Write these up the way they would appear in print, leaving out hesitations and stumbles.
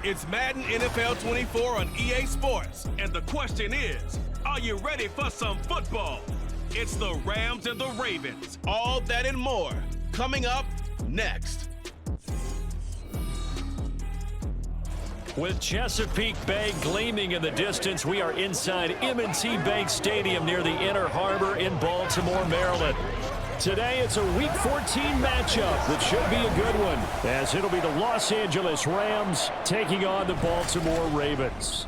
It's Madden NFL 24 on EA Sports. And the question is, are you ready for some football? It's the Rams and the Ravens. All that and more coming up next. With Chesapeake Bay gleaming in the distance, we are inside M&T Bank Stadium near the Inner Harbor in Baltimore, Maryland. Today, it's a Week 14 matchup that should be a good one, as it'll be the Los Angeles Rams taking on the Baltimore Ravens.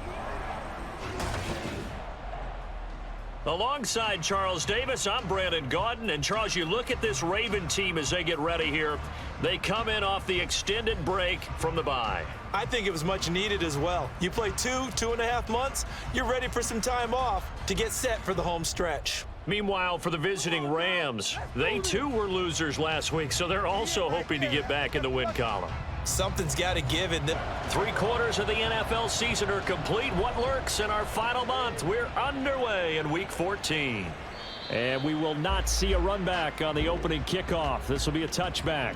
Alongside Charles Davis, I'm Brandon Gaudin. And Charles, you look at this Raven team as they get ready here. They come in off the extended break from the bye. I think it was much needed as well. You play 2.5 months, you're ready for some time off to get set for the home stretch. Meanwhile, for the visiting Rams, they too were losers last week, so they're also hoping to get back in the win column. Something's got to give in. 3/4 of the NFL season are complete. What lurks in our final month? We're underway in Week 14. And we will not see a run back on the opening kickoff. This will be a touchback.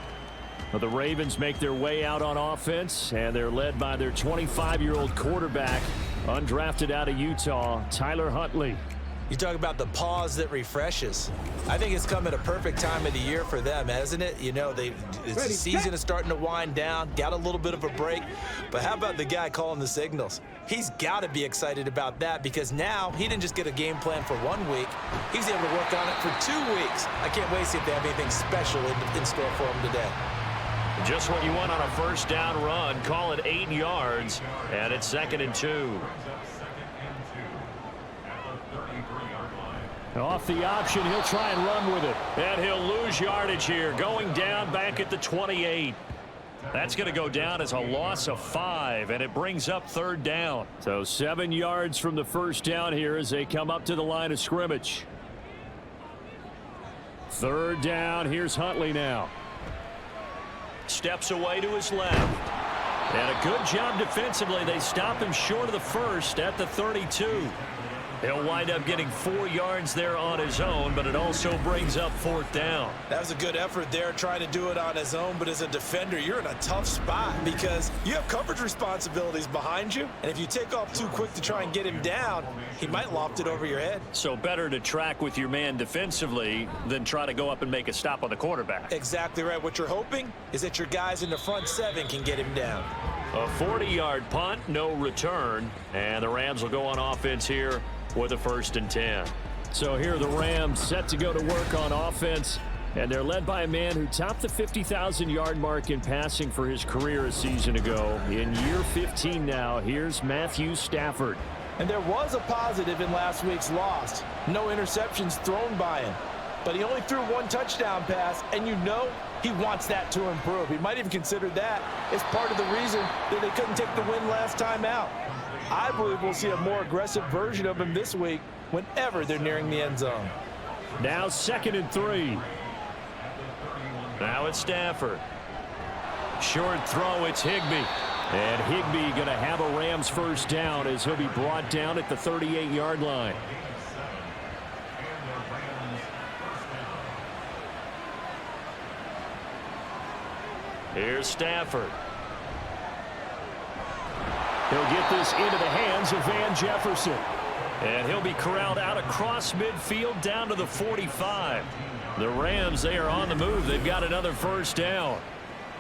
But the Ravens make their way out on offense, and they're led by their 25-year-old quarterback, undrafted out of Utah, Tyler Huntley. You talk about the pause that refreshes. I think it's come at a perfect time of the year for them, hasn't it? You know, the season is starting to wind down, got a little bit of a break. But how about the guy calling the signals? He's got to be excited about that because now he didn't just get a game plan for 1 week. He's able to work on it for 2 weeks. I can't wait to see if they have anything special in store for him today. Just what you want on a first down run. Call it 8 yards, and it's 2nd and 2. Off the option, he'll try and run with it. And he'll lose yardage here, going down back at the 28. That's going to go down as a loss of 5, and it brings up 3rd down. So 7 yards from the first down here as they come up to the line of scrimmage. 3rd down, here's Huntley now. Steps away to his left. And a good job defensively. They stop him short of the first at the 32. He'll wind up getting 4 yards there on his own, but it also brings up 4th down. That was a good effort there, trying to do it on his own, but as a defender, you're in a tough spot because you have coverage responsibilities behind you, and if you take off too quick to try and get him down, he might loft it over your head. So better to track with your man defensively than try to go up and make a stop on the quarterback. Exactly right. What you're hoping is that your guys in the front 7 can get him down. A 40-yard punt, no return, and the Rams will go on offense here with a 1st and 10. So here are the Rams set to go to work on offense, and they're led by a man who topped the 50,000-yard mark in passing for his career a season ago. In year 15 now, here's Matthew Stafford. And there was a positive in last week's loss. No interceptions thrown by him. But he only threw 1 touchdown pass, and you know he wants that to improve. He might even consider that as part of the reason that they couldn't take the win last time out. I believe we'll see a more aggressive version of him this week whenever they're nearing the end zone. Now 2nd and 3. Now it's Stafford. Short throw, it's Higbee. And Higbee going to have a Rams 1st down as he'll be brought down at the 38-yard line. Here's Stafford. He'll get this into the hands of Van Jefferson. And he'll be corralled out across midfield down to the 45. The Rams, they are on the move. They've got another 1st down.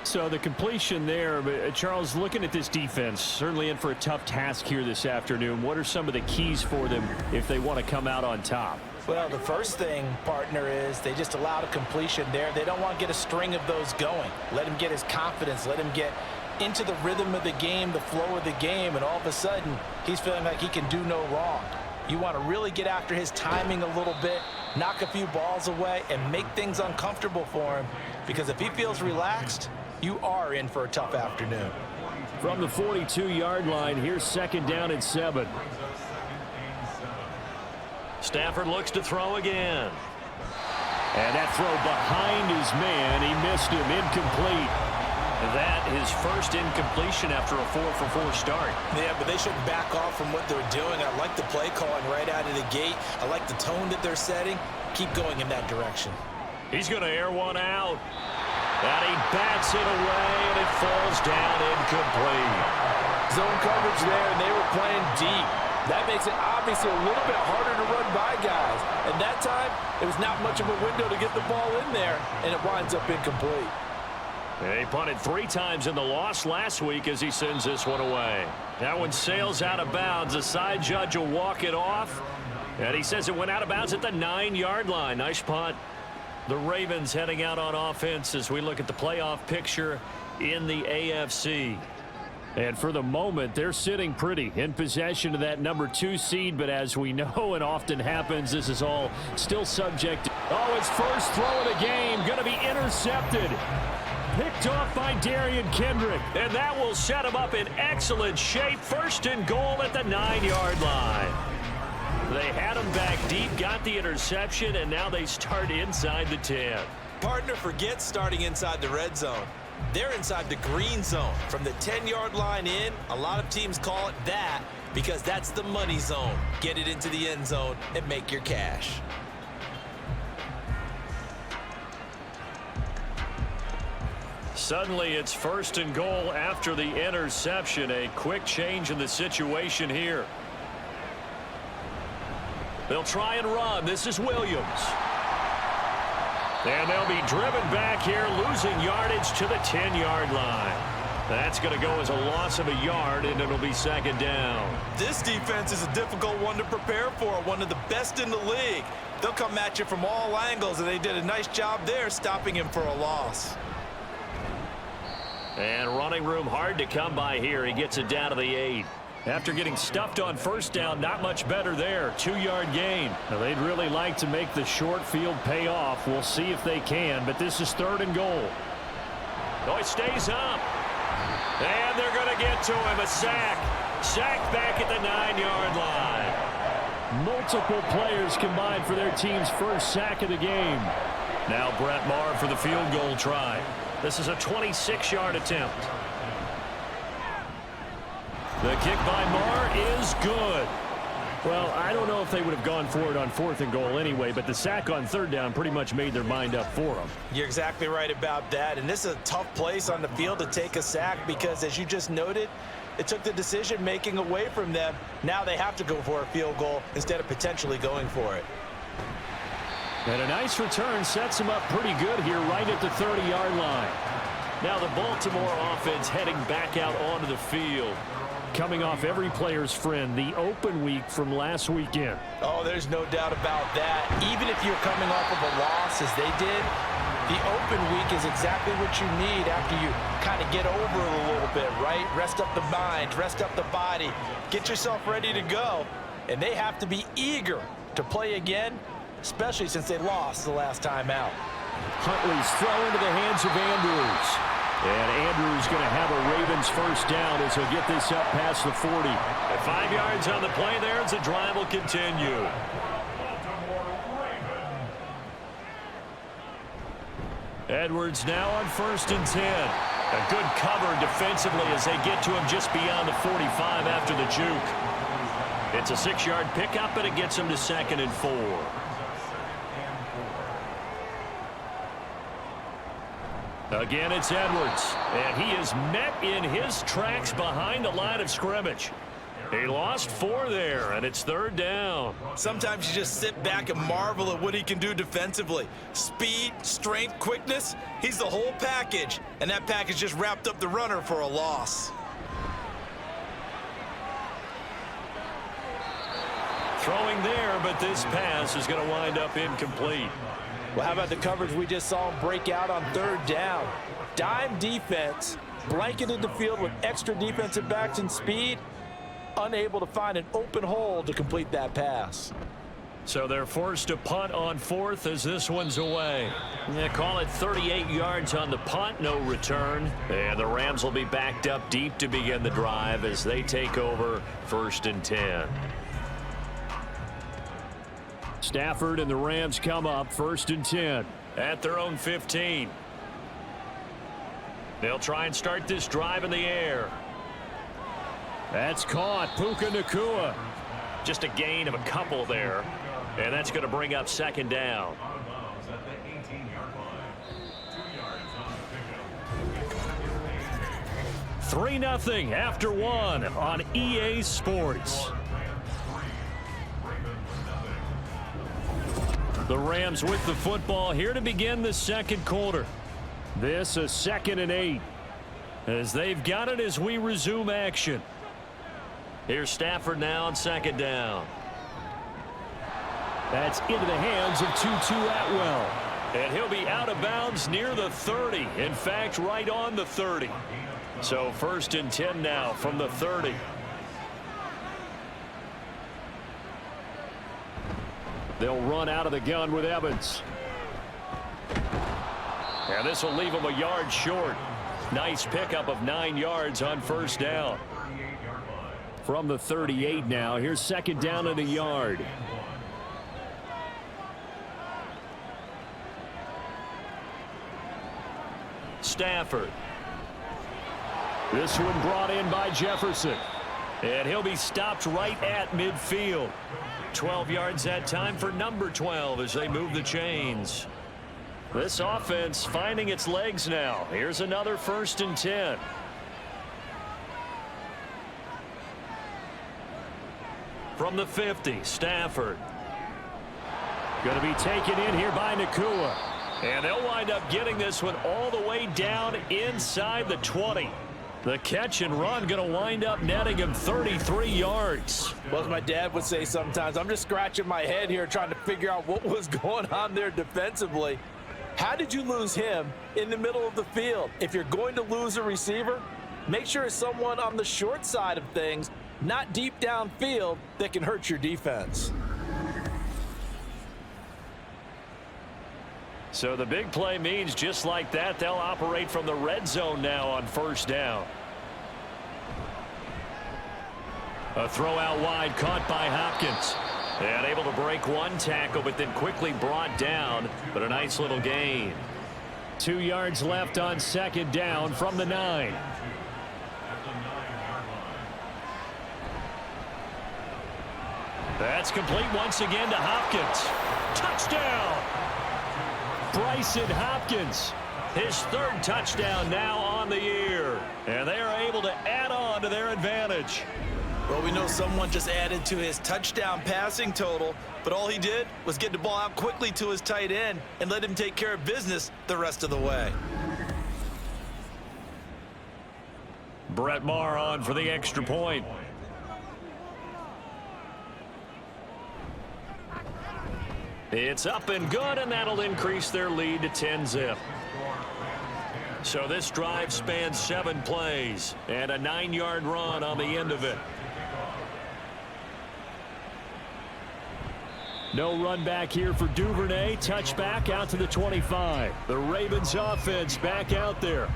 So the completion there, but Charles, looking at this defense, certainly in for a tough task here this afternoon. What are some of the keys for them if they want to come out on top? Well, the first thing, partner, is they just allowed a completion there. They don't want to get a string of those going. Let him get his confidence. Let him get into the rhythm of the game, the flow of the game, and all of a sudden, he's feeling like he can do no wrong. You want to really get after his timing a little bit, knock a few balls away, and make things uncomfortable for him, because if he feels relaxed, you are in for a tough afternoon. From the 42-yard line, here's 2nd down and 7. Stafford looks to throw again. And that throw behind his man, he missed him, incomplete. That his first incompletion after a 4-for-4 start. Yeah, but they shouldn't back off from what they're doing. I like the play calling right out of the gate. I like the tone that they're setting. Keep going in that direction. He's going to air one out. And he bats it away, and it falls down incomplete. Zone coverage there, and they were playing deep. That makes it obviously a little bit harder to run by guys. And that time, it was not much of a window to get the ball in there, and it winds up incomplete. He punted 3 times in the loss last week as he sends this one away. That one sails out of bounds. The side judge will walk it off. And he says it went out of bounds at the 9-yard line. Nice punt. The Ravens heading out on offense as we look at the playoff picture in the AFC. And for the moment, they're sitting pretty in possession of that number 2 seed. But as we know and often happens, this is all still subject to... Oh, his first throw of the game going to be intercepted. Picked off by Darian Kendrick. And that will set him up in excellent shape. First and goal at the 9-yard line. They had him back deep, got the interception, and now they start inside the 10. Partner, forget starting inside the red zone. They're inside the green zone. From the 10-yard line in, a lot of teams call it that because that's the money zone. Get it into the end zone and make your cash. Suddenly, it's first and goal after the interception. A quick change in the situation here. They'll try and run. This is Williams. And they'll be driven back here, losing yardage to the 10-yard line. That's going to go as a loss of a yard, and it'll be second down. This defense is a difficult one to prepare for, one of the best in the league. They'll come at you from all angles, and they did a nice job there stopping him for a loss. And running room hard to come by here. He gets it down to the 8. After getting stuffed on first down, not much better there. 2-yard gain. Now, they'd really like to make the short field pay off. We'll see if they can, but this is third and goal. Oh, he stays up. And they're going to get to him. A sack. Sack back at the 9-yard line. Multiple players combined for their team's first sack of the game. Now Brett Maher for the field goal try. This is a 26-yard attempt. The kick by Maher is good. Well, I don't know if they would have gone for it on 4th and goal anyway, but the sack on 3rd down pretty much made their mind up for them. You're exactly right about that, and this is a tough place on the field to take a sack because, as you just noted, it took the decision-making away from them. Now they have to go for a field goal instead of potentially going for it. And a nice return sets them up pretty good here right at the 30-yard line. Now the Baltimore offense heading back out onto the field. Coming off every player's friend, the open week from last weekend. Oh, there's no doubt about that. Even if you're coming off of a loss as they did, the open week is exactly what you need after you kind of get over it a little bit, right? Rest up the mind, rest up the body, get yourself ready to go. And they have to be eager to play again, especially since they lost the last time out. Huntley's throw into the hands of Andrews. And Andrews going to have a Ravens first down as he'll get this up past the 40. At 5 yards on the play there as the drive will continue. Edwards now on 1st and 10. A good cover defensively as they get to him just beyond the 45 after the juke. It's a 6-yard pickup, and it gets him to 2nd and 4. Again, it's Edwards, and he is met in his tracks behind the line of scrimmage. He lost 4 there, and it's 3rd down. Sometimes you just sit back and marvel at what he can do defensively. Speed, strength, quickness, he's the whole package, and that package just wrapped up the runner for a loss. Throwing there, but this pass is going to wind up incomplete. Well, how about the coverage we just saw him break out on 3rd down? Dime defense, blanketed the field with extra defensive backs and speed, unable to find an open hole to complete that pass. So they're forced to punt on 4th as this one's away. Yeah, call it 38 yards on the punt, no return. And the Rams will be backed up deep to begin the drive as they take over 1st and 10. Stafford and the Rams come up 1st and 10 at their own 15. They'll try and start this drive in the air. That's caught. Puka Nacua. Just a gain of a couple there. And that's going to bring up 2nd down. 3-0 after one on EA Sports. The Rams with the football here to begin the second quarter. This a 2nd and 8 as they've got it as we resume action. Here's Stafford now on 2nd down. That's into the hands of Tutu Atwell. And he'll be out of bounds near the 30. In fact, right on the 30. So 1st and 10 now from the 30. They'll run out of the gun with Evans. And this will leave him a yard short. Nice pickup of 9 yards on 1st down. From the 38 now, here's 2nd down and a yard. Stafford. This one brought in by Jefferson. And he'll be stopped right at midfield. 12 yards that time for number 12 as they move the chains. This offense finding its legs now. Here's another 1st and 10. From the 50, Stafford. Going to be taken in here by Nakua. And they'll wind up getting this one all the way down inside the 20. The catch and run going to wind up netting him 33 yards. Well, as my dad would say sometimes, I'm just scratching my head here trying to figure out what was going on there defensively. How did you lose him in the middle of the field? If you're going to lose a receiver, make sure it's someone on the short side of things, not deep downfield, that can hurt your defense. So the big play means just like that, they'll operate from the red zone now on 1st down. A throw out wide caught by Hopkins. And able to break one tackle, but then quickly brought down. But a nice little gain. 2 yards left on 2nd down from the 9. That's complete once again to Hopkins. Touchdown! Bryson Hopkins, his 3rd touchdown now on the year. And they are able to add on to their advantage. Well, we know someone just added to his touchdown passing total, but all he did was get the ball out quickly to his tight end and let him take care of business the rest of the way. Brett Maher on for the extra point. It's up and good, and that'll increase their lead to 10-zip. So this drive spans 7 plays and a 9-yard run on the end of it. No run back here for Duvernay. Touchback out to the 25. The Ravens offense back out there.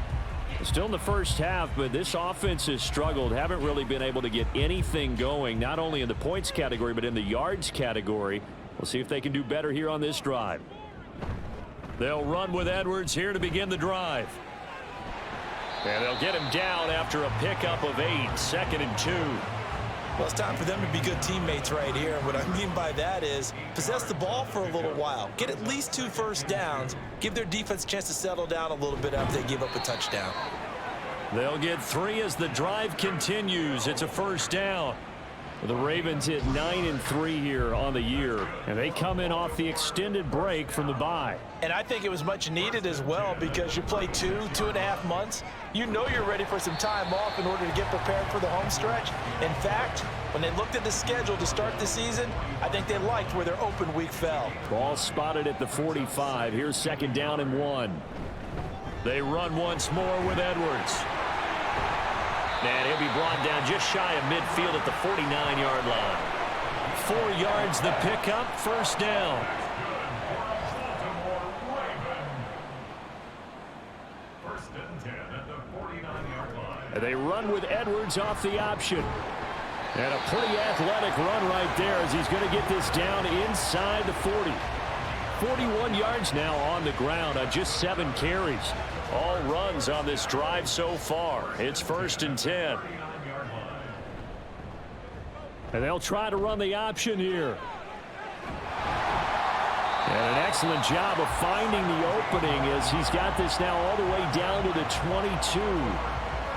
Still in the first half, but this offense has struggled. Haven't really been able to get anything going, not only in the points category, but in the yards category. We'll see if they can do better here on this drive. They'll run with Edwards here to begin the drive. And they'll get him down after a pickup of 8, 2nd and 2. Well, it's time for them to be good teammates right here. And what I mean by that is possess the ball for a little while. Get at least 2 first downs. Give their defense a chance to settle down a little bit after they give up a touchdown. They'll get 3 as the drive continues. It's a 1st down. The Ravens hit 9-3 here on the year, and they come in off the extended break from the bye. And I think it was much needed as well because you play 2.5 months. You know you're ready for some time off in order to get prepared for the home stretch. In fact, when they looked at the schedule to start the season, I think they liked where their open week fell. Ball spotted at the 45. Here's 2nd down and 1. They run once more with Edwards. And he'll be brought down just shy of midfield at the 49-yard line. 4 yards the pickup, 1st down. And they run with Edwards off the option. And a pretty athletic run right there as he's going to get this down inside the 40. 41 yards now on the ground on just 7 carries. All runs on this drive so far. It's 1st and 10. And they'll try to run the option here. And an excellent job of finding the opening as he's got this now all the way down to the 22.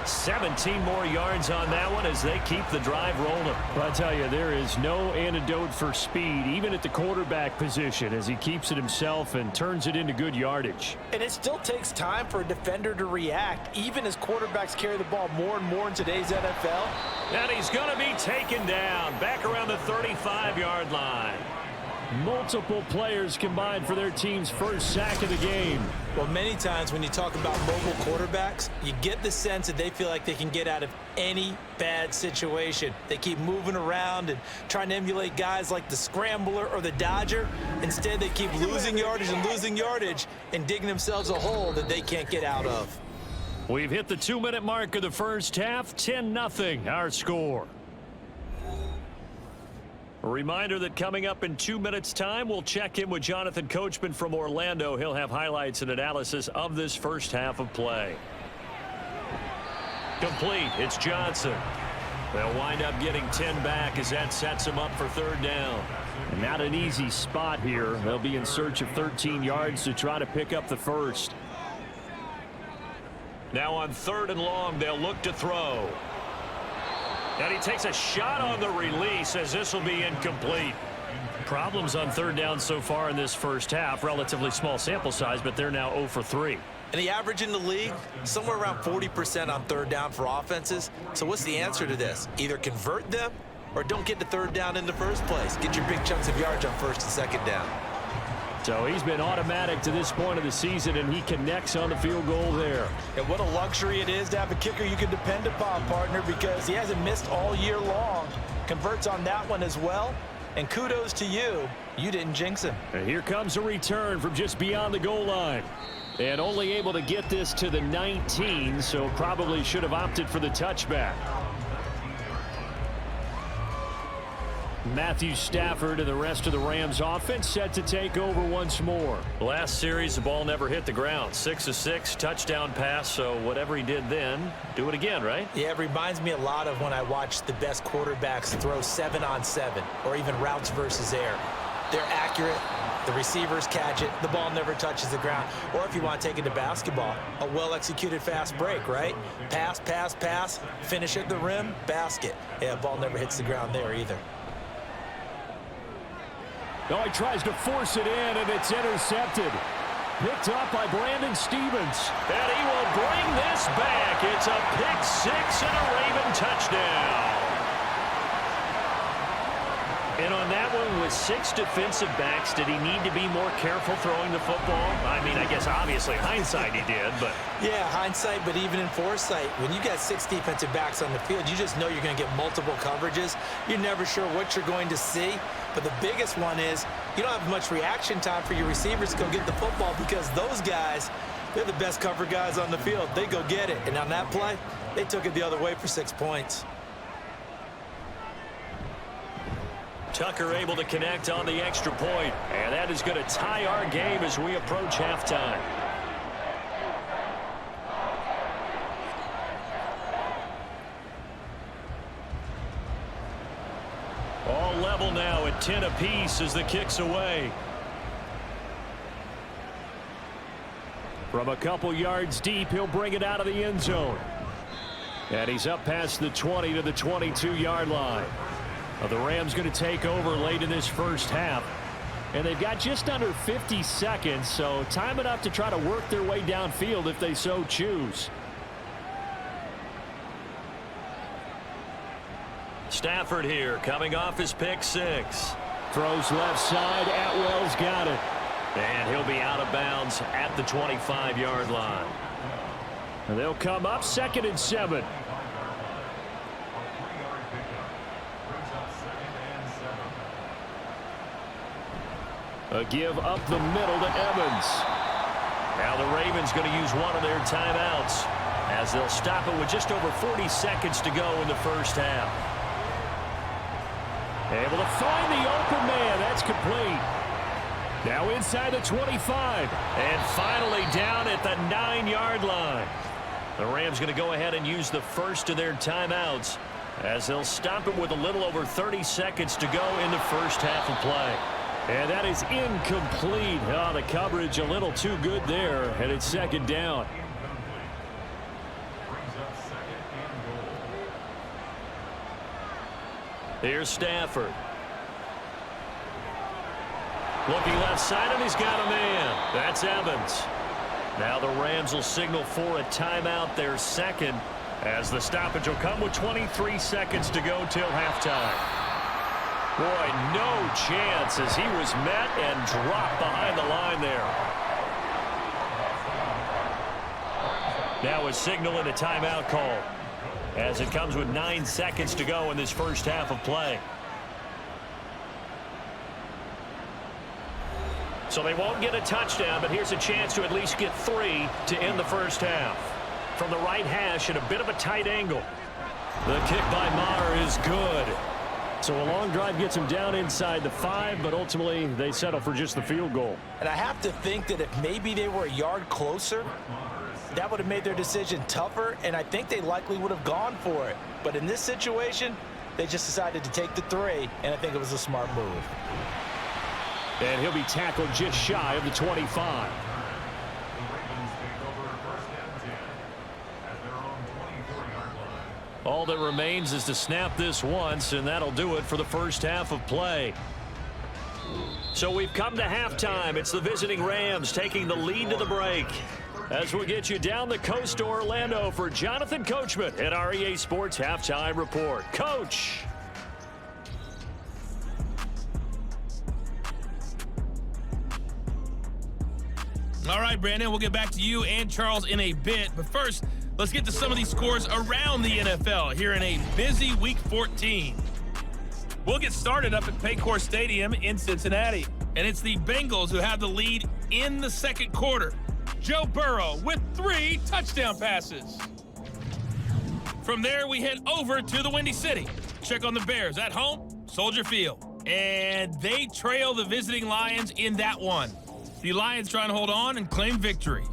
17 more yards on that one as they keep the drive rolling. Well, I tell you, there is no antidote for speed, even at the quarterback position, as he keeps it himself and turns it into good yardage. And it still takes time for a defender to react, even as quarterbacks carry the ball more and more in today's NFL. And he's going to be taken down back around the 35-yard line. Multiple players combined for their team's first sack of the game. Well, many times when you talk about mobile quarterbacks, you get the sense that they feel like they can get out of any bad situation. They keep moving around and trying to emulate guys like the Scrambler or the Dodger. Instead, they keep losing yardage and digging themselves a hole that they can't get out of. We've hit the 2-minute mark of the first half. 10-0 our score. A reminder that coming up in 2 minutes' time, we'll check in with Jonathan Coachman from Orlando. He'll have highlights and analysis of this first half of play. Complete. It's Johnson. They'll wind up getting 10 back as that sets them up for third down. And not an easy spot here. They'll be in search of 13 yards to try to pick up the first. Now on 3rd and long, they'll look to throw. And he takes a shot on the release as this will be incomplete. Problems on 3rd down so far in this first half. Relatively small sample size, but they're now 0 for 3. And the average in the league, somewhere around 40% on 3rd down for offenses. So what's the answer to this? Either convert them or don't get to 3rd down in the first place. Get your big chunks of yards on 1st and 2nd down. So he's been automatic to this point of the season, and he connects on the field goal there. And what a luxury it is to have a kicker you can depend upon, partner, because he hasn't missed all year long. Converts on that one as well. And kudos to you. You didn't jinx him. And here comes a return from just beyond the goal line. And only able to get this to the 19, so probably should have opted for the touchback. Matthew Stafford and the rest of the Rams offense set to take over once more. Last series, the ball never hit the ground. 6 of 6, touchdown pass, so whatever he did then, do it again, right? Yeah, it reminds me a lot of when I watch the best quarterbacks throw 7-on-7 or even routes versus air. They're accurate. The receivers catch it. The ball never touches the ground. Or if you want to take it to basketball, a well-executed fast break, right? Pass, pass, pass, finish at the rim, basket. Yeah, ball never hits the ground there either. Oh, he tries to force it in, and it's intercepted. Picked up by Brandon Stevens. And he will bring this back. It's a pick 6 and a Raven touchdown. And on that one, with 6 defensive backs, did he need to be more careful throwing the football? I mean, I guess obviously hindsight he did, but... Yeah, hindsight, but even in foresight, when you got 6 defensive backs on the field, you just know you're going to get multiple coverages. You're never sure what you're going to see. But the biggest one is you don't have much reaction time for your receivers to go get the football because those guys, they're the best cover guys on the field. They go get it. And on that play, they took it the other way for 6 points. Tucker able to connect on the extra point. And that is going to tie our game as we approach halftime. All level now at 10 apiece as the kick's away. From a couple yards deep, he'll bring it out of the end zone. And he's up past the 20 to the 22-yard line. The Rams going to take over late in this first half. And they've got just under 50 seconds, so time enough to try to work their way downfield if they so choose. Stafford here coming off his pick 6. Throws left side. Atwell's got it. And he'll be out of bounds at the 25-yard line. And they'll come up 2nd and 7. A give up the middle to Evans. Now the Ravens going to use one of their timeouts as they'll stop it with just over 40 seconds to go in the first half. Able to find the open man. That's complete. Now inside the 25. And finally down at the 9-yard line. The Rams going to go ahead and use the first of their timeouts as they'll stop it with a little over 30 seconds to go in the first half of play. And that is incomplete. Oh, the coverage a little too good there, and it's 2nd down. Here's Stafford. Looking left side, and he's got a man. That's Evans. Now the Rams will signal for a timeout, their second, as the stoppage will come with 23 seconds to go till halftime. Boy, no chance as he was met and dropped behind the line there. Now a signal and a timeout call as it comes with 9 seconds to go in this first half of play. So they won't get a touchdown, but here's a chance to at least get 3 to end the first half. From the right hash at a bit of a tight angle. The kick by Maher is good. So a long drive gets him down inside the 5, but ultimately they settle for just the field goal. And I have to think that if maybe they were a yard closer, that would have made their decision tougher, and I think they likely would have gone for it. But in this situation, they just decided to take the 3, and I think it was a smart move. And he'll be tackled just shy of the 25. All that remains is to snap this once, and that'll do it for the first half of play. So we've come to halftime. It's the visiting Rams taking the lead to the break. As we'll get you down the coast to Orlando for Jonathan Coachman at our EA Sports Halftime Report. Coach. All right, Brandon, we'll get back to you and Charles in a bit. But first, let's get to some of these scores around the NFL here in a busy Week 14. We'll get started up at Paycor Stadium in Cincinnati. And it's the Bengals who have the lead in the second quarter. Joe Burrow with 3 touchdown passes. From there, we head over to the Windy City. Check on the Bears at home, Soldier Field. And they trail the visiting Lions in that one. The Lions trying to hold on and claim victory.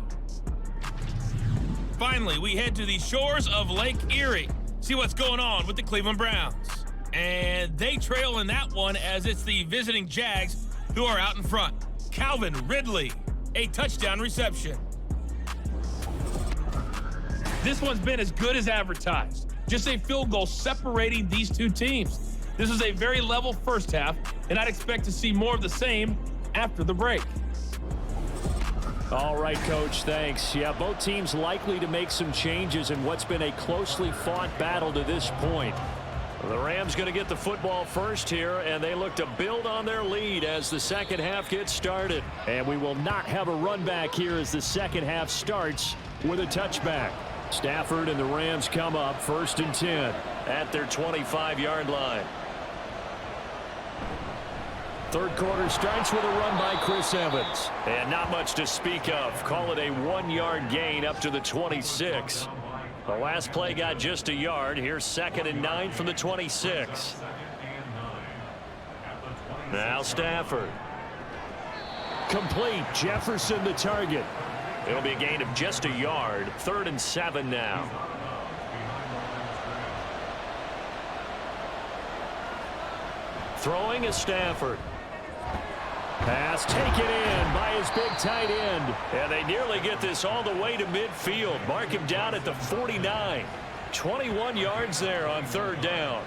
Finally, we head to the shores of Lake Erie. See what's going on with the Cleveland Browns. And they trail in that one as it's the visiting Jags who are out in front. Calvin Ridley, a touchdown reception. This one's been as good as advertised. Just a field goal separating these two teams. This is a very level first half, and I'd expect to see more of the same after the break. All right, Coach, thanks. Yeah, both teams likely to make some changes in what's been a closely fought battle to this point. The Rams going to get the football first here, and they look to build on their lead as the second half gets started. And we will not have a run back here as the second half starts with a touchback. Stafford and the Rams come up 1st and 10 at their 25-yard line. Third quarter starts with a run by Chris Evans. And not much to speak of. Call it a 1-yard gain up to the 26. The last play got just a yard. Here's 2nd and 9 from the 26. Now Stafford. Complete. Jefferson the target. It'll be a gain of just a yard. 3rd and 7 now. Throwing is Stafford. Pass taken in by his big tight end. And they nearly get this all the way to midfield. Mark him down at the 49. 21 yards there on 3rd down.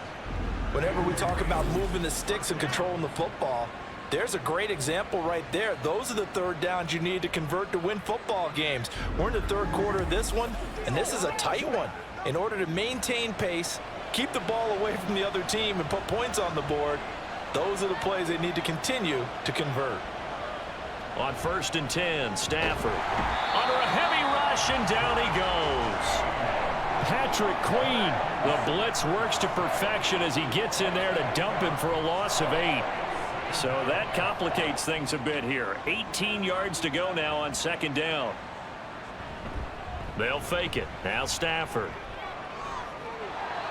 Whenever we talk about moving the sticks and controlling the football, there's a great example right there. Those are the 3rd downs you need to convert to win football games. We're in the 3rd quarter of this one, and this is a tight one. In order to maintain pace, keep the ball away from the other team, and put points on the board, those are the plays they need to continue to convert. On 1st and 10, Stafford under a heavy rush, and down he goes. Patrick Queen. The blitz works to perfection as he gets in there to dump him for a loss of 8. So that complicates things a bit here. 18 yards to go now on 2nd down. They'll fake it. Now Stafford.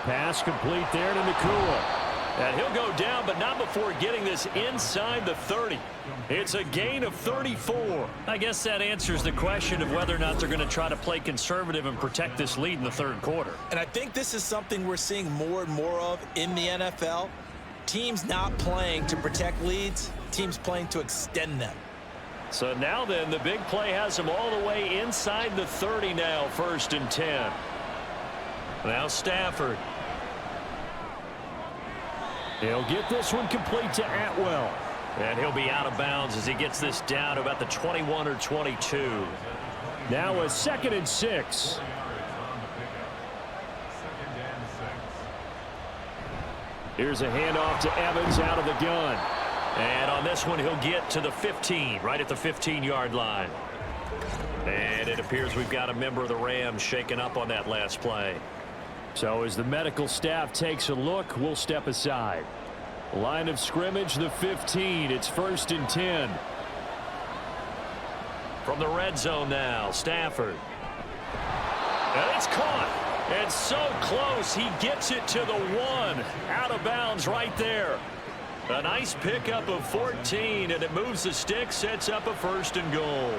Pass complete there to Nakua. And he'll go down, but not before getting this inside the 30. It's a gain of 34. I guess that answers the question of whether or not they're going to try to play conservative and protect this lead in the 3rd quarter. And I think this is something we're seeing more and more of in the NFL. Teams not playing to protect leads, teams playing to extend them. So now then, the big play has them all the way inside the 30 now, 1st and 10. Now Stafford. He'll get this one complete to Atwell. And he'll be out of bounds as he gets this down to about the 21 or 22. Now a 2nd and 6. Here's a handoff to Evans out of the gun. And on this one, he'll get to the 15, right at the 15-yard line. And it appears we've got a member of the Rams shaken up on that last play. So as the medical staff takes a look, we'll step aside. Line of scrimmage, the 15. It's 1st and 10. From the red zone now, Stafford. And it's caught. And so close, he gets it to the 1. Out of bounds right there. A nice pickup of 14, and it moves the stick, sets up a 1st and goal.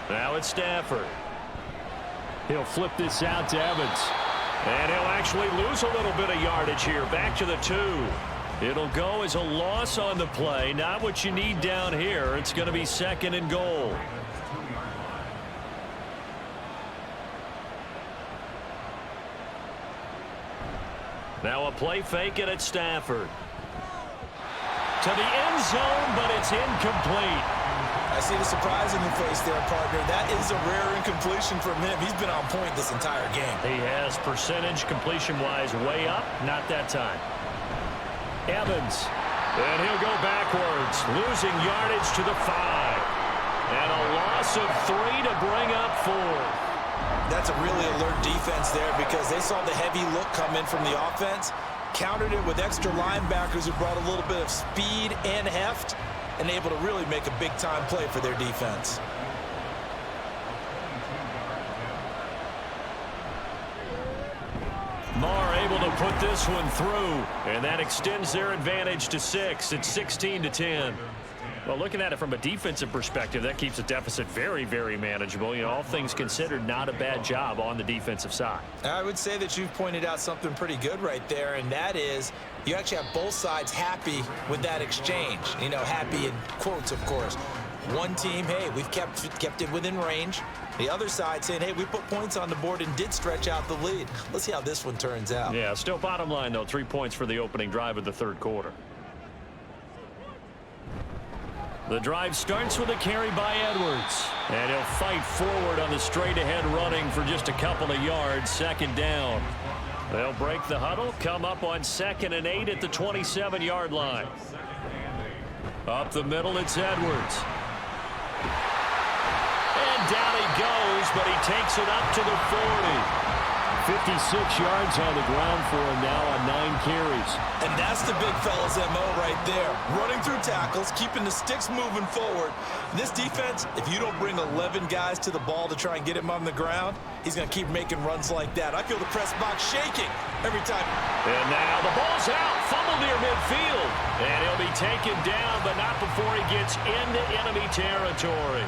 Now it's Stafford. He'll flip this out to Evans. And he'll actually lose a little bit of yardage here. Back to the 2. It'll go as a loss on the play. Not what you need down here. It's going to be 2nd and goal. Now a play fake, and it's Stafford. To the end zone, but it's incomplete. I see the surprise in the face there, partner. That is a rare incompletion from him. He's been on point this entire game. He has percentage completion-wise way up. Not that time. Evans. And he'll go backwards, losing yardage to the 5. And a loss of 3 to bring up 4. That's a really alert defense there because they saw the heavy look come in from the offense, countered it with extra linebackers who brought a little bit of speed and heft, and able to really make a big-time play for their defense. Marr able to put this one through, and that extends their advantage to 6. It's 16 to 10. Well, looking at it from a defensive perspective, that keeps the deficit very, very manageable. You know, all things considered, not a bad job on the defensive side. I would say that you've pointed out something pretty good right there, and that is you actually have both sides happy with that exchange. You know, happy in quotes, of course. One team, hey, we've kept it within range. The other side saying, hey, we put points on the board and did stretch out the lead. Let's see how this one turns out. Yeah, still bottom line, though, 3 points for the opening drive of the 3rd quarter. The drive starts with a carry by Edwards. And he'll fight forward on the straight-ahead running for just a couple of yards. 2nd down. They'll break the huddle, come up on 2nd and 8 at the 27-yard line. Up the middle, it's Edwards. And down he goes, but he takes it up to the 40. 56 yards on the ground for him now on 9 carries. And that's the big fella's MO right there. Running through tackles, keeping the sticks moving forward. This defense, if you don't bring 11 guys to the ball to try and get him on the ground, he's going to keep making runs like that. I feel the press box shaking every time. And now the ball's out. Fumble near midfield. And he'll be taken down, but not before he gets into enemy territory.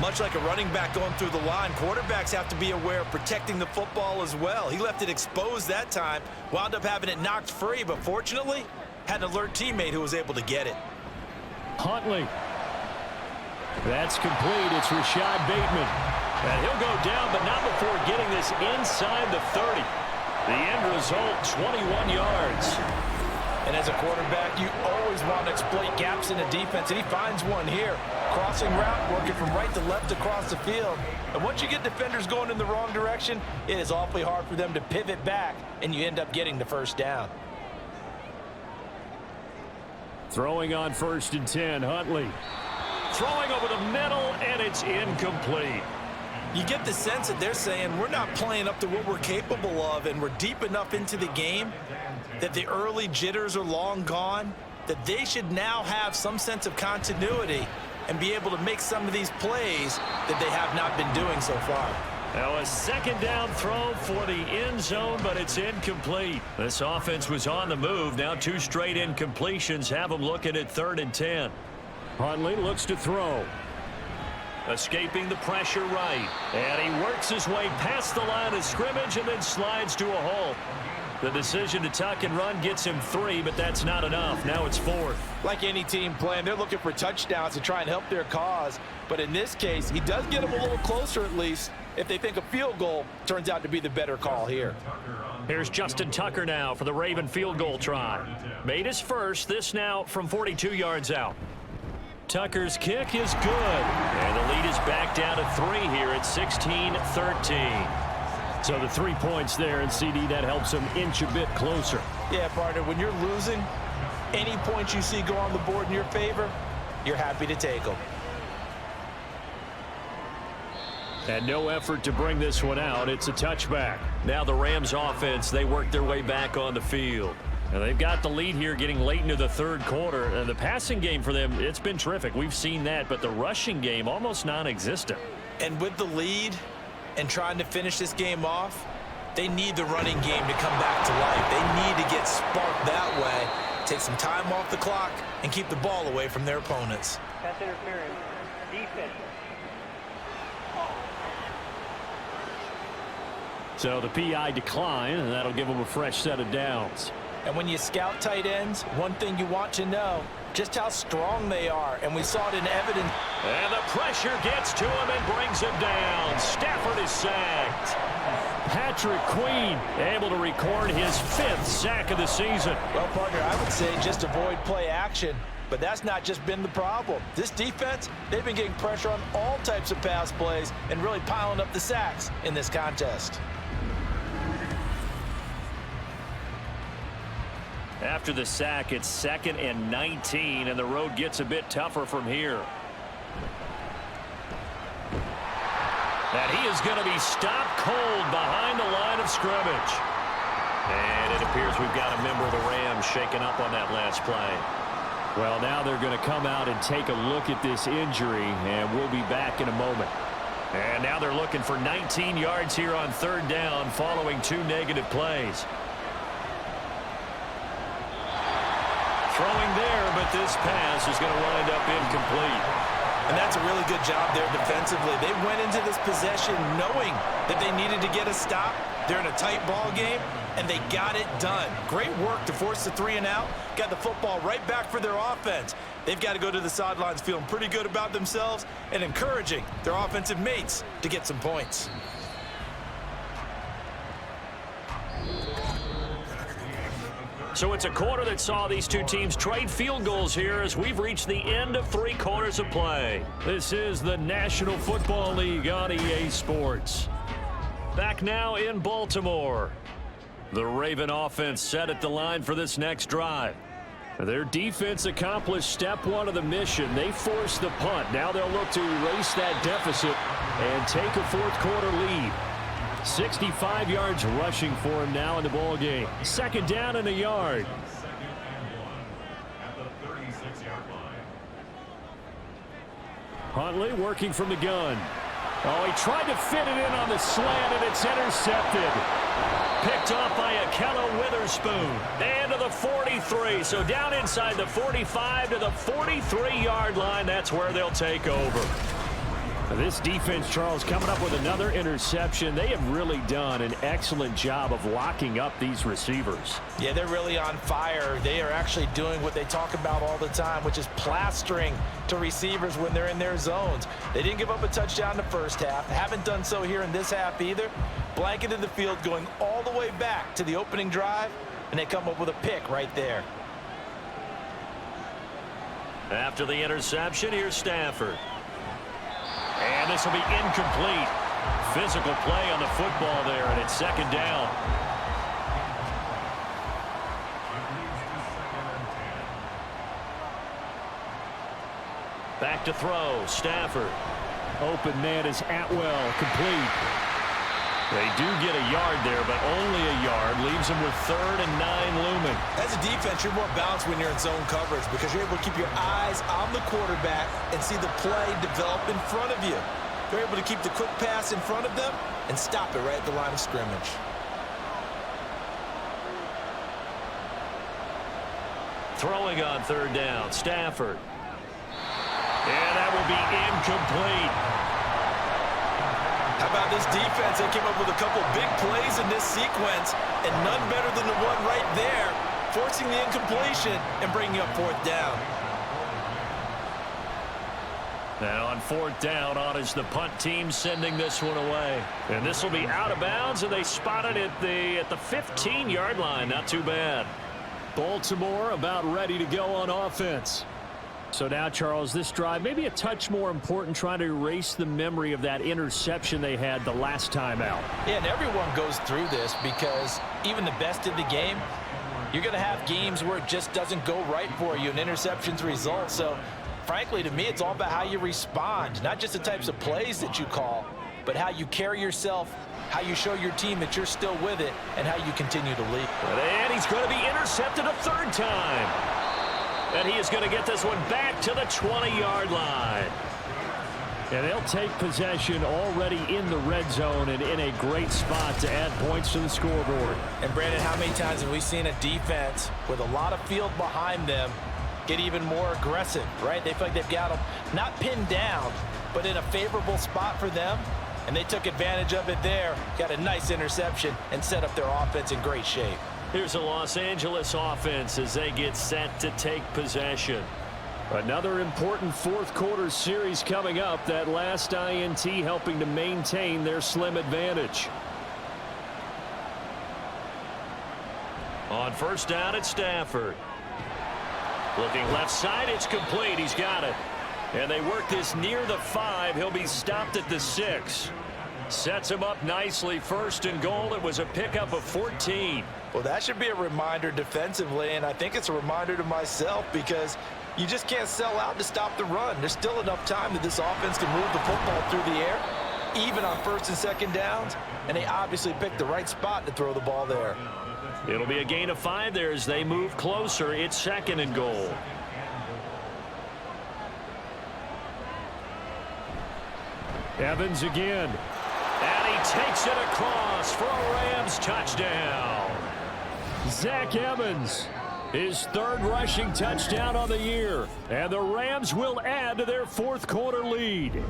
Much like a running back going through the line, quarterbacks have to be aware of protecting the football as well. He left it exposed that time, wound up having it knocked free, but fortunately, had an alert teammate who was able to get it. Huntley. That's complete. It's Rashad Bateman. And he'll go down, but not before getting this inside the 30. The end result, 21 yards. And as a quarterback, you always want to exploit gaps in the defense, and he finds one here. Crossing route, working from right to left across the field. And once you get defenders going in the wrong direction, it is awfully hard for them to pivot back, and you end up getting the 1st down. Throwing on 1st and 10, Huntley. Throwing over the middle, and it's incomplete. You get the sense that they're saying we're not playing up to what we're capable of, and we're deep enough into the game that the early jitters are long gone, that they should now have some sense of continuity and be able to make some of these plays that they have not been doing so far. Now a 2nd down throw for the end zone, but it's incomplete. This offense was on the move. Now 2 straight incompletions have them looking at 3rd and 10. Huntley looks to throw. Escaping the pressure right. And he works his way past the line of scrimmage and then slides to a halt. The decision to tuck and run gets him 3, but that's not enough. Now it's 4th. Like any team playing, they're looking for touchdowns to try and help their cause. But in this case, he does get them a little closer at least if they think a field goal turns out to be the better call here. Here's Justin Tucker now for the Raven field goal try. Made his first, this now from 42 yards out. Tucker's kick is good. And the lead is back down to 3 here at 16-13. So the 3 points there, and CD, that helps him inch a bit closer. Yeah, partner, when you're losing, any points you see go on the board in your favor, you're happy to take them. And no effort to bring this one out. It's a touchback. Now the Rams offense, they work their way back on the field. And they've got the lead here getting late into the third quarter. And the passing game for them, it's been terrific. We've seen that, but the rushing game almost non-existent. And with the lead and trying to finish this game off, they need the running game to come back to life. They need to get sparked that way, take some time off the clock, and keep the ball away from their opponents. Pass interference. Defense. So the PI decline, and that'll give them a fresh set of downs. And when you scout tight ends, one thing you want to know, just how strong they are. And we saw it in evidence. And the pressure gets to him and brings him down. Stafford is sacked. Patrick Queen able to record his 5th sack of the season. Well, partner, I would say just avoid play action. But that's not just been the problem. This defense, they've been getting pressure on all types of pass plays and really piling up the sacks in this contest. After the sack, it's 2nd and 19, and the road gets a bit tougher from here. And he is going to be stopped cold behind the line of scrimmage. And it appears we've got a member of the Rams shaken up on that last play. Well, now they're going to come out and take a look at this injury, and we'll be back in a moment. And now they're looking for 19 yards here on 3rd down following 2 negative plays. Throwing there, but this pass is going to wind up incomplete. And that's a really good job there defensively. They went into this possession knowing that they needed to get a stop. They're in a tight ball game, and they got it done. Great work to force the 3 and out. Got the football right back for their offense. They've got to go to the sidelines feeling pretty good about themselves and encouraging their offensive mates to get some points. So it's a quarter that saw these two teams trade field goals here as we've reached the end of 3 quarters of play. This is the National Football League on EA Sports. Back now in Baltimore. The Raven offense set at the line for this next drive. Their defense accomplished step 1 of the mission. They forced the punt. Now they'll look to erase that deficit and take a 4th quarter lead. 65 yards rushing for him now in the ball game. 2nd down and a yard. Huntley working from the gun. Oh, he tried to fit it in on the slant, and it's intercepted. Picked off by Akello Witherspoon. And to the 43. So down inside the 45 to the 43-yard line. That's where they'll take over. This defense, Charles, coming up with another interception. They have really done an excellent job of locking up these receivers. Yeah, they're really on fire. They are actually doing what they talk about all the time, which is plastering to receivers when they're in their zones. They didn't give up a touchdown in the first half. Haven't done so here in this half either. Blanketed the field going all the way back to the opening drive, and they come up with a pick right there. After the interception, here's Stafford. And this will be incomplete. Physical play on the football there, and it's 2nd down. Back to throw, Stafford. Open man is Atwell, complete. They do get a yard there, but only a yard. Leaves them with 3rd and 9 looming. As a defense, you're more balanced when you're in zone coverage because you're able to keep your eyes on the quarterback and see the play develop in front of you. They're able to keep the quick pass in front of them and stop it right at the line of scrimmage. Throwing on 3rd down, Stafford. And that will be incomplete. How about this defense? They came up with a couple big plays in this sequence, and none better than the one right there, forcing the incompletion and bringing up 4th down. And on fourth down, on is the punt team sending this one away. And this will be out of bounds, and they spot it at the 15-yard line. Not too bad. Baltimore about ready to go on offense. So now, Charles, this drive maybe a touch more important, trying to erase the memory of that interception they had the last time out. Yeah, and everyone goes through this because even the best in the game, you're going to have games where it just doesn't go right for you and interceptions result. So, frankly, to me, it's all about how you respond, not just the types of plays that you call, but how you carry yourself, how you show your team that you're still with it, and how you continue to lead. And he's going to be intercepted a third time. And he is going to get this one back to the 20-yard line. And they'll take possession already in the red zone and in a great spot to add points to the scoreboard. And, Brandon, how many times have we seen a defense with a lot of field behind them get even more aggressive, right? They feel like they've got them not pinned down, but in a favorable spot for them, and they took advantage of it there, got a nice interception, and set up their offense in great shape. Here's a Los Angeles offense as they get set to take possession. Another important fourth quarter series coming up. That last INT helping to maintain their slim advantage. On first down, it's Stafford. Looking left side, it's complete. He's got it. And they work this near the 5. He'll be stopped at the 6. Sets him up nicely. First and goal. It was a pickup of 14. Well, that should be a reminder defensively, and I think it's a reminder to myself because you just can't sell out to stop the run. There's still enough time that this offense can move the football through the air, even on first and second downs, and they obviously picked the right spot to throw the ball there. It'll be a gain of 5 there as they move closer. It's second and goal. Evans again. And he takes it across for a Rams touchdown. Zach Evans, his third rushing touchdown on the year. And the Rams will add to their fourth quarter lead.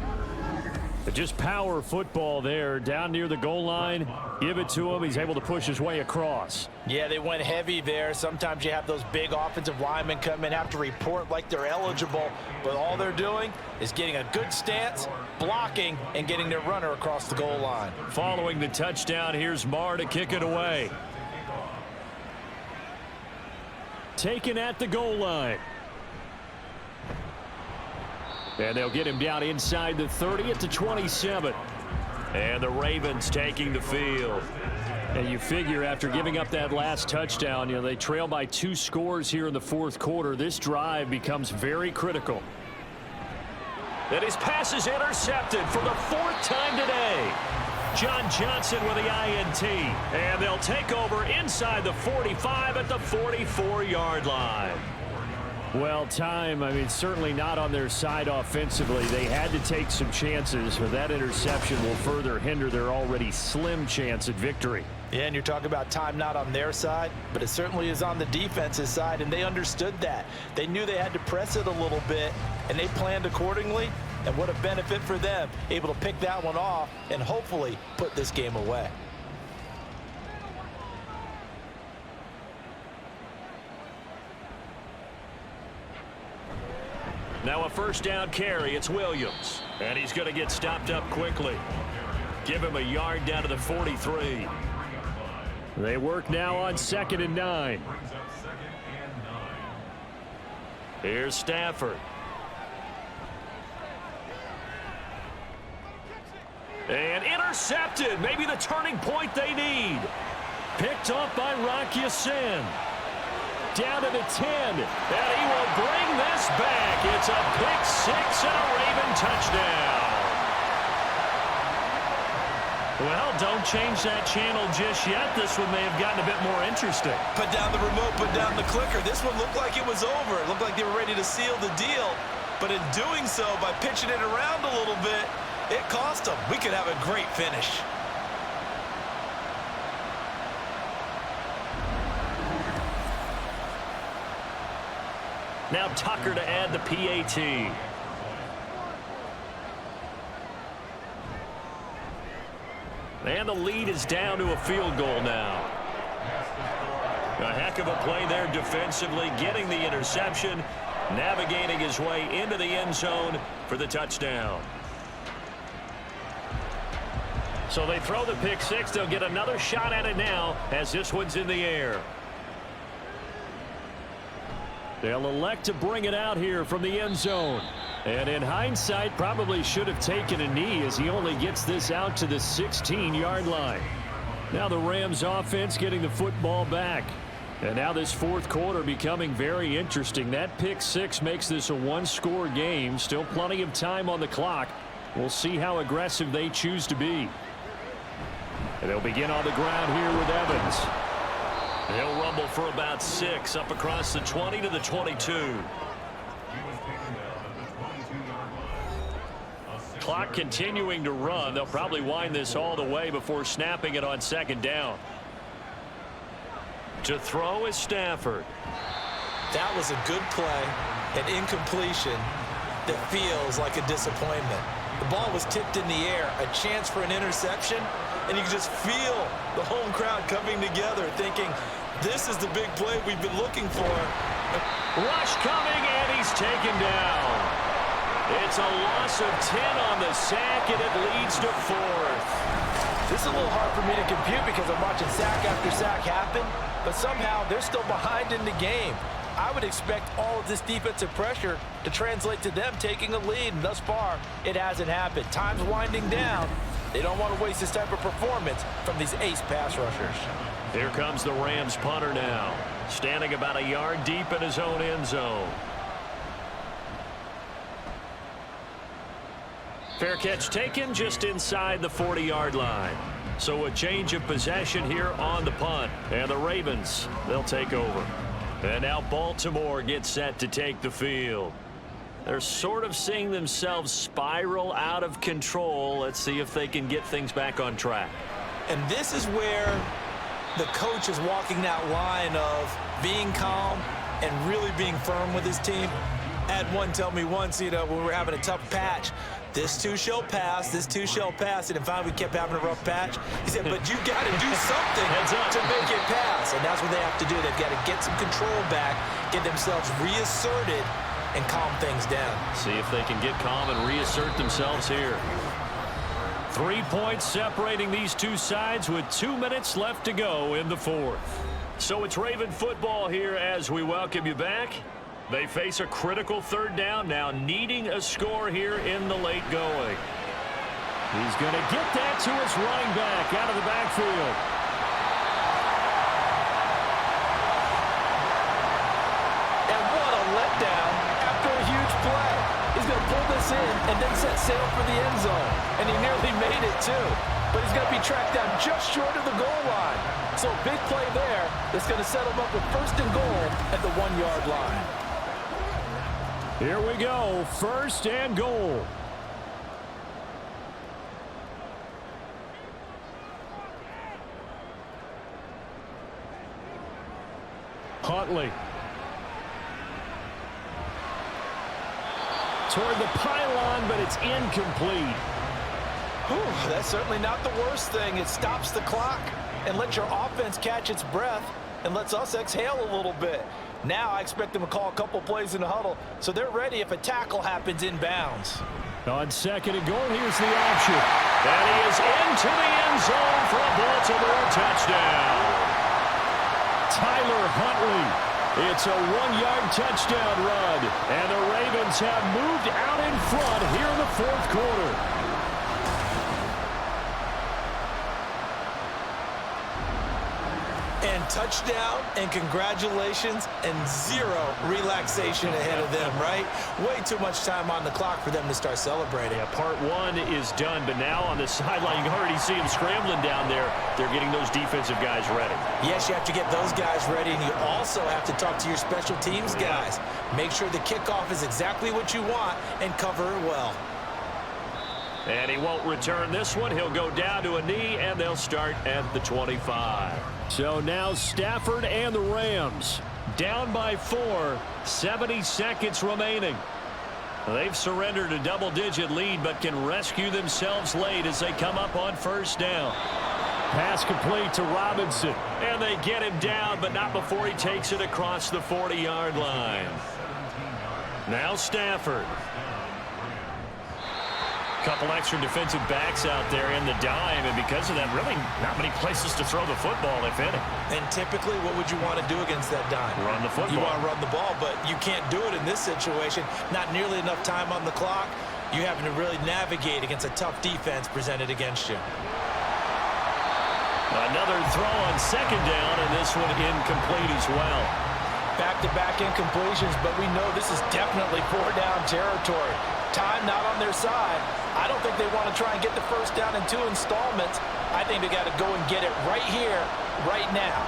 Just power football there down near the goal line. Give it to him. He's able to push his way across. Yeah, they went heavy there. Sometimes you have those big offensive linemen come in, have to report like they're eligible, but all they're doing is getting a good stance, blocking, and getting their runner across the goal line. Following the touchdown, here's Marr to kick it away. Taken at the goal line. And they'll get him down inside the 30 at the 27. And the Ravens taking the field. And you figure after giving up that last touchdown, they trail by 2 scores here in the fourth quarter. This drive becomes very critical. And his pass is intercepted for the 4th time today. John Johnson with the INT. And they'll take over inside the 45 at the 44-yard line. Well, time, certainly not on their side offensively. They had to take some chances, but that interception will further hinder their already slim chance at victory. Yeah, and you're talking about time not on their side, but it certainly is on the defense's side, and they understood that. They knew they had to press it a little bit, and they planned accordingly, and what a benefit for them, able to pick that one off and hopefully put this game away. Now a first down carry. It's Williams. And he's going to get stopped up quickly. Give him a yard down to the 43. They work now on 2nd and 9. Here's Stafford. And intercepted. Maybe the turning point they need. Picked off by Rocky Sin. Down to the 10. And he will bring this back. It's a pick 6 and a Raven touchdown. Well, don't change that channel just yet. This one may have gotten a bit more interesting. Put down the remote, put down the clicker. This one looked like it was over. It looked like they were ready to seal the deal. But in doing so, by pitching it around a little bit, it cost them. We could have a great finish. Now Tucker to add the PAT. And the lead is down to a field goal now. A heck of a play there defensively, getting the interception. navigating his way into the end zone for the touchdown. So they throw the pick six. They'll get another shot at it now as this one's in the air. They'll elect to bring it out here from the end zone. And in hindsight, probably should have taken a knee as he only gets this out to the 16-yard line. Now the Rams offense getting the football back. And now this fourth quarter becoming very interesting. That pick six makes this a one-score game. Still plenty of time on the clock. We'll see how aggressive they choose to be. And they'll begin on the ground here with Evans. He'll rumble for about 6 up across the 20 to the 22. Clock continuing to run. They'll probably wind this all the way before snapping it on second down. To throw is Stafford. That was a good play, an incompletion that feels like a disappointment. The ball was tipped in the air, a chance for an interception, and you can just feel the home crowd coming together thinking, this is the big play we've been looking for. Rush coming, and he's taken down. It's a loss of 10 on the sack, and it leads to 4th. This is a little hard for me to compute because I'm watching sack after sack happen, but somehow they're still behind in the game. I would expect all of this defensive pressure to translate to them taking a lead, and thus far, it hasn't happened. Time's winding down. They don't want to waste this type of performance from these ace pass rushers. Here comes the Rams punter now, standing about a yard deep in his own end zone. Fair catch taken just inside the 40-yard line. So a change of possession here on the punt. And the Ravens, they'll take over. And now Baltimore gets set to take the field. They're sort of seeing themselves spiral out of control. Let's see if they can get things back on track. And this is where the coach is walking that line of being calm and really being firm with his team. I had one tell me once, when we were having a tough patch, this too shall pass, this too shall pass. And in fact, we kept having a rough patch. He said, but you got to do something to make it pass. And that's what they have to do. They've got to get some control back, get themselves reasserted, and calm things down. See if they can get calm and reassert themselves here. 3 points separating these two sides with 2 minutes left to go in the fourth. So it's Raven football here as we welcome you back. They face a critical third down now, needing a score here in the late going. He's going to get that to his running back out of the backfield. And what a letdown after a huge play. He's going to pull this in and then set sail for the end zone. And he nearly made it too. But he's going to be tracked down just short of the goal line. So a big play there that's going to set him up with 1st and goal at the 1-yard line. Here we go, 1st and goal. Huntley. Toward the pylon, but it's incomplete. Whew, that's certainly not the worst thing. It stops the clock and lets your offense catch its breath and lets us exhale a little bit. Now I expect them to call a couple plays in the huddle, so they're ready if a tackle happens inbounds. On 2nd and goal, here's the option. And he is into the end zone for a Baltimore touchdown. Tyler Huntley. It's a 1-yard touchdown run, and the Ravens have moved out in front here in the fourth quarter. And touchdown and congratulations and 0 relaxation ahead of them, right? Way too much time on the clock for them to start celebrating. Yeah, part 1 is done, but now on the sideline, you can already see them scrambling down there. They're getting those defensive guys ready. Yes, you have to get those guys ready, and you also have to talk to your special teams guys. Make sure the kickoff is exactly what you want and cover it well. And he won't return this one. He'll go down to a knee, and they'll start at the 25. So now Stafford and the Rams down by 4, 70 seconds remaining. They've surrendered a double-digit lead, but can rescue themselves late as they come up on 1st down. Pass complete to Robinson. And they get him down, but not before he takes it across the 40-yard line. Now Stafford. Couple extra defensive backs out there in the dime, and because of that, really not many places to throw the football, if any. And typically, what would you want to do against that dime? Run the football. You want to run the ball, but you can't do it in this situation. Not nearly enough time on the clock. You having to really navigate against a tough defense presented against you. Another throw on second down, and this one incomplete as well. Back-to-back incompletions, but we know this is definitely four-down territory. Time not on their side. I don't think they want to try and get the first down in 2 installments. I think they got to go and get it right here, right now.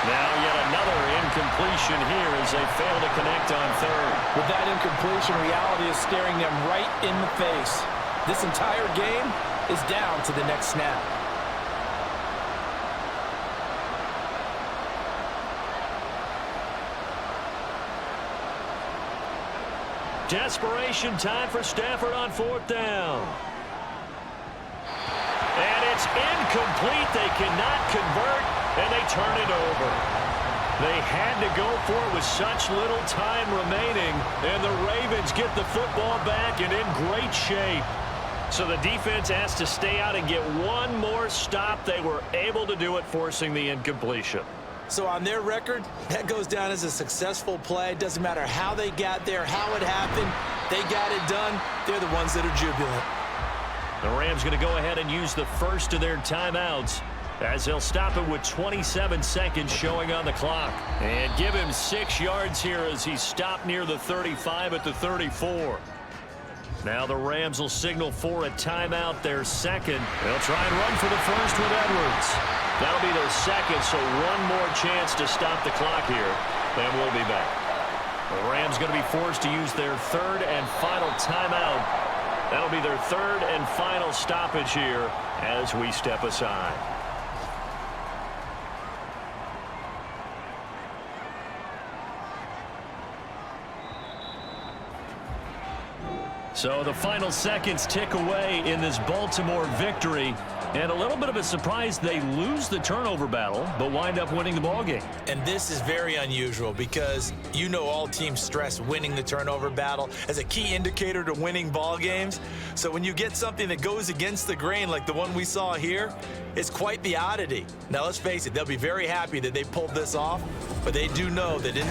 Now yet another incompletion here as they fail to connect on third. With that incompletion, reality is staring them right in the face. This entire game is down to the next snap. Desperation time for Stafford on 4th down. And it's incomplete. They cannot convert, and they turn it over. They had to go for it with such little time remaining, and the Ravens get the football back and in great shape. So the defense has to stay out and get one more stop. They were able to do it, forcing the incompletion. So on their record, that goes down as a successful play. Doesn't matter how they got there, how it happened. They got it done. They're the ones that are jubilant. The Rams going to go ahead and use the first of their timeouts as they'll stop it with 27 seconds showing on the clock. And give him 6 yards here as he stopped near the 35 at the 34. Now the Rams will signal for a timeout, their second. They'll try and run for the first with Edwards. That'll be their second, so one more chance to stop the clock here, and we'll be back. The Rams going to be forced to use their third and final timeout. That'll be their third and final stoppage here as we step aside. So the final seconds tick away in this Baltimore victory. And a little bit of a surprise, they lose the turnover battle, but wind up winning the ballgame. And this is very unusual because you know all teams stress winning the turnover battle as a key indicator to winning ball games. So when you get something that goes against the grain like the one we saw here, it's quite the oddity. Now let's face it, they'll be very happy that they pulled this off, but they do know that in